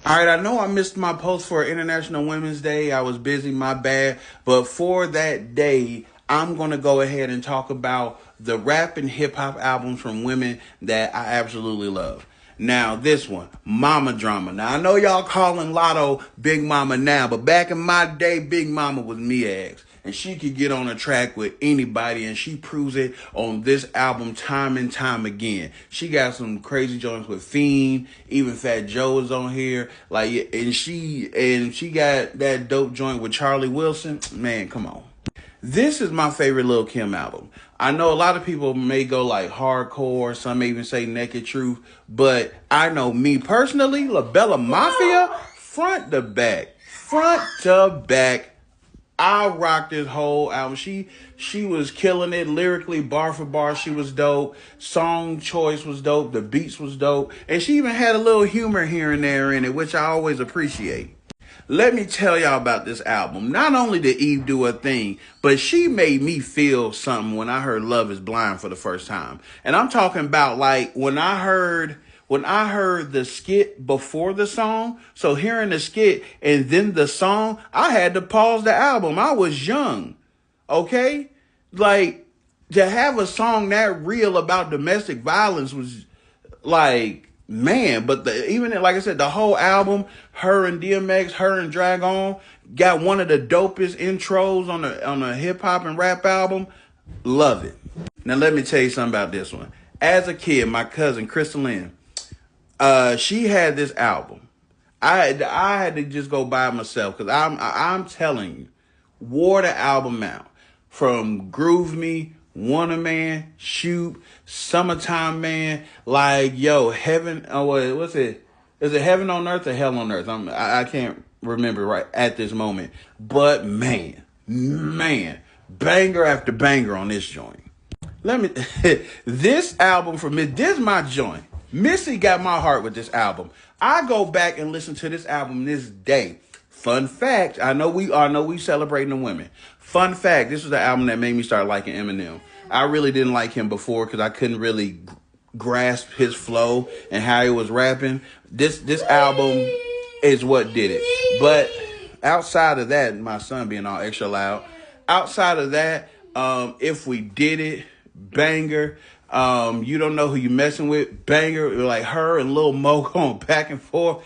All right, I know I missed my post for International Women's Day. I was busy, my bad. But for that day, I'm going to go ahead and talk about the rap and hip hop albums from women that I absolutely love. Now, this one, Mama Drama. Now, I know y'all calling Lotto Big Mama now, but back in my day, Big Mama was Mia X. And she could get on a track with anybody, and she proves it on this album time and time again. She got some crazy joints with Fiend, even Fat Joe is on here. And she got that dope joint with Charlie Wilson. Man, come on. This is my favorite Lil Kim album. I know a lot of people may go like hardcore, some may even say Naked Truth, but I know me personally, La Bella Mafia, front to back, I rocked this whole album. She was killing it lyrically, bar for bar. She was dope. Song choice was dope. The beats was dope, and she even had a little humor here and there in it, which I always appreciate. Let me tell y'all about this album. Not only did Eve do her thing, but she made me feel something when I heard Love Is Blind for the first time. And I'm talking about like when I heard the skit before the song, so hearing the skit and then the song, I had to pause the album. I was young. Okay? Like to have a song that real about domestic violence was like, man, but even like I said, the whole album, her and DMX, her and Dragon, got one of the dopest intros on a hip hop and rap album. Love it. Now let me tell you something about this one. As a kid, my cousin Crystal Lynn, she had this album. I had to just go buy it myself because I'm telling you, wore the album out from Groove Me, Wanna Man, Shoot, Summertime Man, like yo, Heaven. Oh, what's it? Is it Heaven on Earth or Hell on Earth? I can't remember right at this moment. But man, banger after banger on this joint. Let me this album for me. This is my joint. Missy got my heart with this album. I go back and listen to this album this day. Fun fact, I know we celebrating the women. Fun fact, this was the album that made me start liking Eminem. I really didn't like him before because I couldn't really grasp his flow and how he was rapping. This album is what did it. But outside of that, my son being all extra loud. Outside of that, if we did it, banger. You don't know who you messing with, banger. Like her and Lil Mo going back and forth.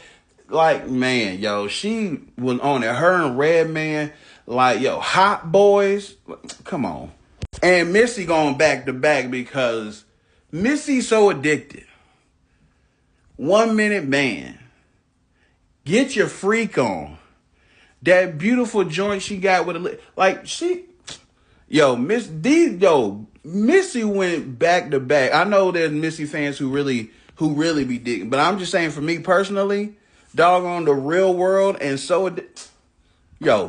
Like, man, yo, she was on it. Her and Redman, like, yo, Hot Boys. Come on. And Missy going back to back because Missy's so addicted. 1 Minute Man. Get your freak on. That beautiful joint she got with Missy went back to back. I know there's Missy fans who really be digging, but I'm just saying for me personally, doggone the Real World and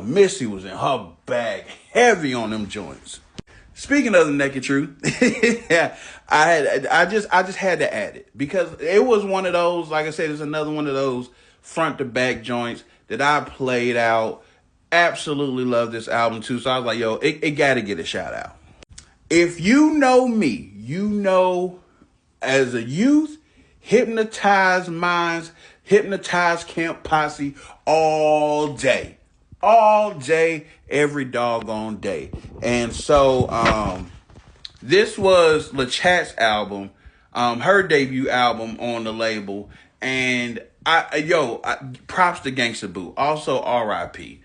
Missy was in her bag heavy on them joints. Speaking of the Naked Truth, yeah, I just had to add it because it was one of those, like I said, it's another one of those front to back joints that I played out. Absolutely love this album too. So I was like, yo, it got to get a shout out. If you know me, you know as a youth, Hypnotized Minds, Hypnotized Camp Posse all day, every doggone day. And so, this was LeChat's album, her debut album on the label. And props to Gangsta Boo. Also RIP.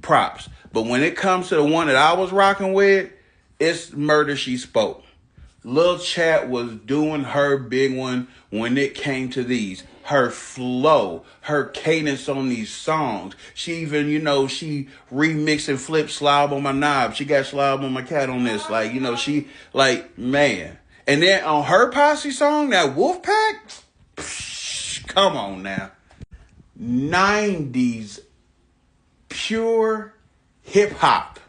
Props. But when it comes to the one that I was rocking with, it's Murder She Spoke. Lil Chat was doing her big one when it came to these. Her flow, her cadence on these songs. She even, she remixed and flipped Slob on My Knob. She got Slob on My Cat on this. Man. And then on her posse song, that Wolfpack, come on now. 90s pure hip hop.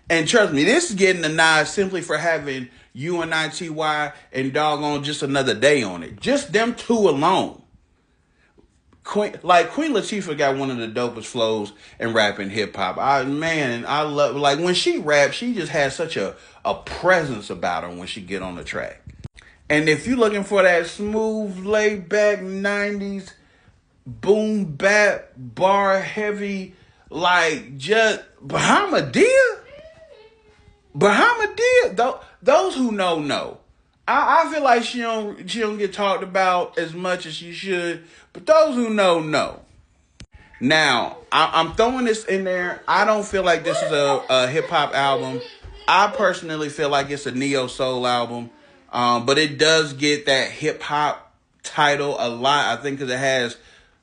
And trust me, this is getting a nod simply for having UNITY and doggone Just Another Day on it. Just them two alone. Queen Latifah got one of the dopest flows in rap and hip hop. I love, like when she raps, she just has such a presence about her when she get on the track. And if you're looking for that smooth, laid back 90s boom bap bar heavy, like just Bahamadia. Those who know. I feel like she don't get talked about as much as she should, but those who know. Now, I'm throwing this in there. I don't feel like this is a hip hop album. I personally feel like it's a neo soul album, but it does get that hip hop title a lot. I think because it has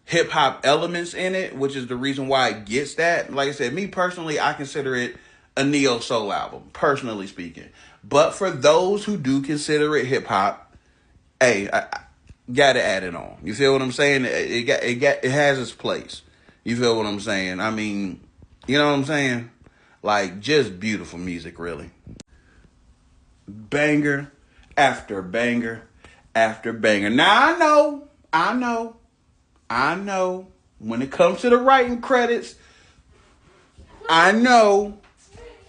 hip hop elements in it, which is the reason why it gets that. Like I said, me personally, I consider it a neo soul album, personally speaking. But for those who do consider it hip hop, hey, I gotta add it on. You feel what I'm saying? It has its place. You feel what I'm saying? I mean, you know what I'm saying? Like, just beautiful music, really. Banger after banger after banger. Now, I know, when it comes to the writing credits, I know,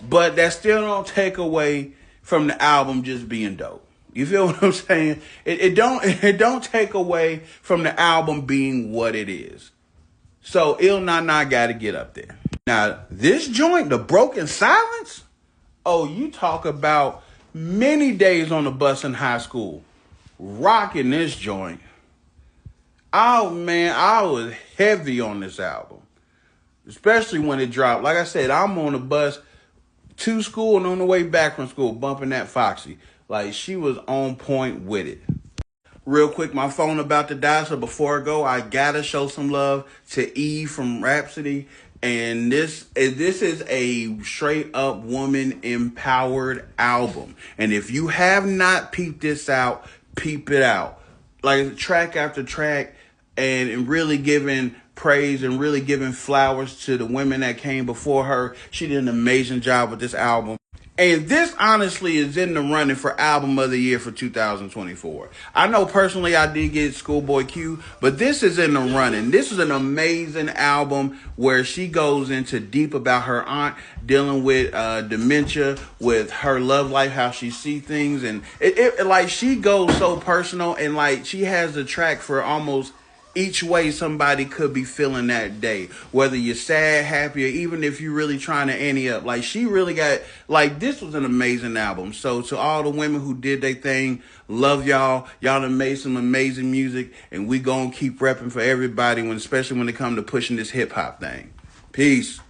but that still don't take away from the album just being dope. You feel what I'm saying? It don't take away from the album being what it is. So Ill Na Na got to get up there. Now, this joint, The Broken Silence, oh, you talk about many days on the bus in high school, rocking this joint. Oh, man, I was heavy on this album, especially when it dropped. Like I said, I'm on the bus to school and on the way back from school, bumping that Foxy. Like, she was on point with it. Real quick, my phone about to die, so before I go, I gotta show some love to Eve from Rhapsody. And this is a straight up woman empowered album. And if you have not peeped this out, peep it out. Like track after track, and really giving praise and really giving flowers to the women that came before her. She did an amazing job with this album. And this honestly is in the running for album of the year for 2024. I know personally I did get Schoolboy Q, but this is in the running. This is an amazing album where she goes into deep about her aunt dealing with dementia, with her love life, how she sees things. And it like she goes so personal, and like she has a track for almost each way somebody could be feeling that day, whether you're sad, happy, or even if you're really trying to ante up. Like, she really got, like, this was an amazing album. So to all the women who did their thing, love y'all. Y'all done made some amazing music, and we gonna keep repping for everybody, especially when it comes to pushing this hip hop thing. Peace.